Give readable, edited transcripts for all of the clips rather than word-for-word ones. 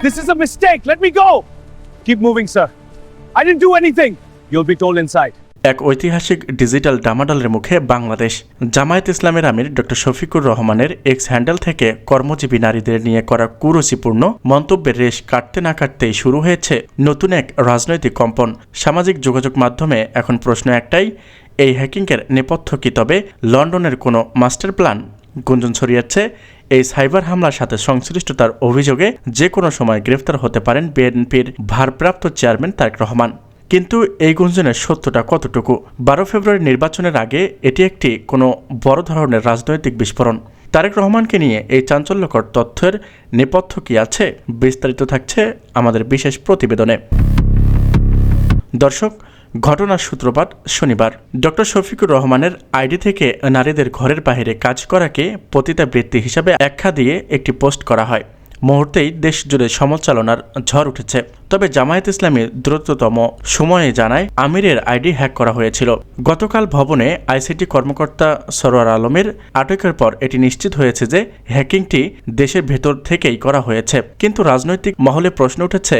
This is a mistake. Let me go. Keep moving, sir. I didn't do anything. You'll be told inside. এক ঐতিহাসিক digital ডামাডালের মুখে বাংলাদেশ। জামায়াত ইসলামের আমির doctor Shafiqur রহমানের x handle থেকে কর্মজীবী নারীদের নিয়ে করা কুরুচিপূর্ণ মন্তব্যের রেশ কাটতে না কাটতেই শুরু হয়েছে নতুন এক রাজনৈতিক কম্পন। সামাজিক যোগাযোগ মাধ্যমে এখন প্রশ্ন একটাই, এই হ্যাকিংয়ের নেপথ্য কি তবে লন্ডনের কোনো মাস্টার প্ল্যান? গুঞ্জন ছড়িয়েছে এই সাইবার হামলার সাথে সংশ্লিষ্টতার অভিযোগে যে কোনো সময় গ্রেফতার হতে পারেন বিএনপির ভারপ্রাপ্ত চেয়ারম্যান তারেক রহমান। কিন্তু এই গুঞ্জনের সত্যটা কতটুকু? 12 ফেব্রুয়ারি নির্বাচনের আগে এটি একটি কোনো বড় ধরনের রাজনৈতিক বিস্ফোরণ। তারেক রহমানকে নিয়ে এই চাঞ্চল্যকর তথ্যের নেপথ্য কি আছে? বিস্তারিত থাকছে আমাদের বিশেষ প্রতিবেদনে। দর্শক, ঘটনার সূত্রপাত শনিবার। ডক্টর শফিকুর রহমানের আইডি থেকে নারীদের ঘরের বাইরে কাজ করাকে পতিতাবৃত্তি হিসাবে আখ্যা দিয়ে একটি পোস্ট করা হয়। মুহূর্তেই দেশ জুড়ে সমালোচনার ঝড় উঠেছে। তবে জামায়াত ইসলামী দ্রুততম সময়ে জানায় আমিরের আইডি হ্যাক করা হয়েছিল। গতকাল ভবনে আইসিটি কর্মকর্তা সরোয়ার আলমের আটকের পর এটি নিশ্চিত হয়েছে যে হ্যাকিংটি দেশের ভেতর থেকেই করা হয়েছে। কিন্তু রাজনৈতিক মহলে প্রশ্ন উঠেছে,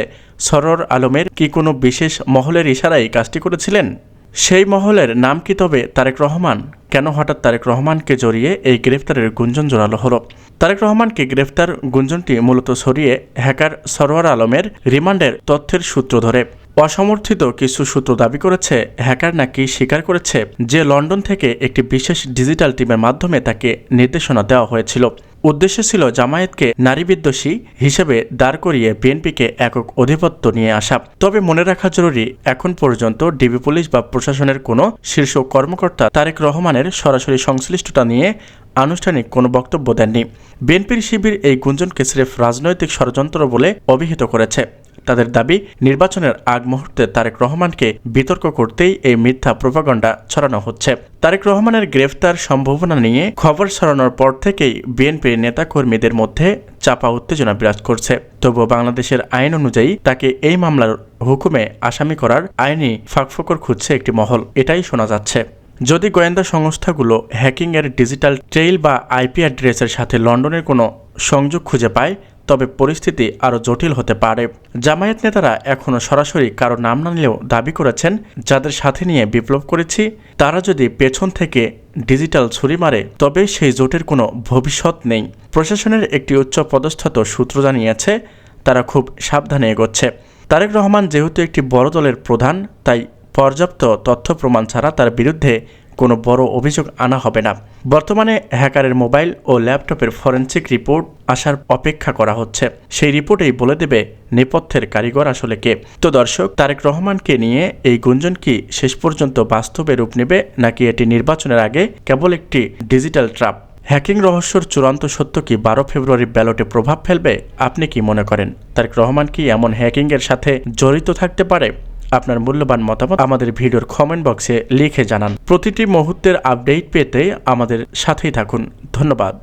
সরোয়ার আলমের কি কোনো বিশেষ মহলের ইশারায় কাজটি করেছিলেন? সেই মহলের নাম কি তবে তারেক রহমান? কেন হঠাৎ তারেক রহমানকে জড়িয়ে এই গ্রেফতারের গুঞ্জন জোরালো হলো? তারেক রহমানকে গ্রেফতার গুঞ্জনটি মূলত ছড়িয়ে হ্যাকার সরোয়ার আলমের রিমান্ডের তথ্যের সূত্র ধরে। অসমর্থিত কিছু সূত্র দাবি করেছে হ্যাকার নাকি স্বীকার করেছে যে লন্ডন থেকে একটি বিশেষ ডিজিটাল টিমের মাধ্যমে তাকে নির্দেশনা দেওয়া হয়েছিল। উদ্দেশ্য ছিল জামায়াতকে নারীবিদ্বেষী হিসেবে দাঁড় করিয়ে বিএনপিকে একক আধিপত্য নিয়ে আসা। তবে মনে রাখা জরুরি, এখন পর্যন্ত ডিবি পুলিশ বা প্রশাসনের কোনো শীর্ষ কর্মকর্তা তারেক রহমানের সরাসরি সংশ্লিষ্টতা নিয়ে আনুষ্ঠানিক কোনো বক্তব্য দেননি। বিএনপির শিবির এই গুঞ্জনকে স্রেফ রাজনৈতিক ষড়যন্ত্র বলে অভিহিত করেছে। তাদের দাবি, নির্বাচনের আগ মুহূর্তে তারেক রহমানকে বিতর্ক করতেই এই মিথ্যা প্রোপাগান্ডা ছড়ানো হচ্ছে। তারেক রহমানের গ্রেফতার সম্ভাবনা নিয়ে খবর ছড়ানোর পর থেকেই বিএনপির নেতাকর্মীদের মধ্যে চাপা উত্তেজনা বিরাজ করছে। তবুও বাংলাদেশের আইন অনুযায়ী তাকে এই মামলার হুকুমে আসামি করার আইনি ফাঁকফোকর খুঁজছে একটি মহল, এটাই শোনা যাচ্ছে। যদি গোয়েন্দা সংস্থাগুলো হ্যাকিংয়ের ডিজিটাল ট্রেইল বা আইপি অ্যাড্রেসের সাথে লন্ডনের কোনো সংযোগ খুঁজে পায়, তবে পরিস্থিতি আরও জটিল হতে পারে। জামায়াত নেতারা এখনও সরাসরি কারো নাম না নিলেও দাবি করেছেন, যাদের সাথে নিয়ে বিপ্লব করেছি তারা যদি পেছন থেকে ডিজিটাল ছুরি মারে তবে সেই জোটের কোনো ভবিষ্যৎ নেই। প্রশাসনের একটি উচ্চ পদস্থ সূত্র জানিয়েছে তারা খুব সাবধানে এগোচ্ছে। তারেক রহমান যেহেতু একটি বড় দলের প্রধান, তাই পর্যাপ্ত তথ্য প্রমাণ ছাড়া তার বিরুদ্ধে কোনো বড় অভিযোগ আনা হবে না। বর্তমানে হ্যাকারের মোবাইল ও ল্যাপটপের ফরেনসিক রিপোর্ট আসার অপেক্ষা করা হচ্ছে। সেই রিপোর্টেই বলে দেবে নেপথ্যের কারিগর আসলে কে। তো দর্শক, তারেক রহমানকে নিয়ে এই গুঞ্জন কি শেষ পর্যন্ত বাস্তবে রূপ নেবে, নাকি এটি নির্বাচনের আগে কেবল একটি ডিজিটাল ট্র্যাপ? হ্যাকিং রহস্যর চূড়ান্ত সত্য কি 12 ফেব্রুয়ারি ব্যালটে প্রভাব ফেলবে? আপনি কি মনে করেন তারেক রহমান কি এমন হ্যাকিংয়ের সাথে জড়িত থাকতে পারে? আপনার মূল্যবান মতামত আমাদের ভিডিওর কমেন্ট বক্সে লিখে জানান। প্রতিটি মুহূর্তের আপডেট পেতে আমাদের সাথেই থাকুন। ধন্যবাদ।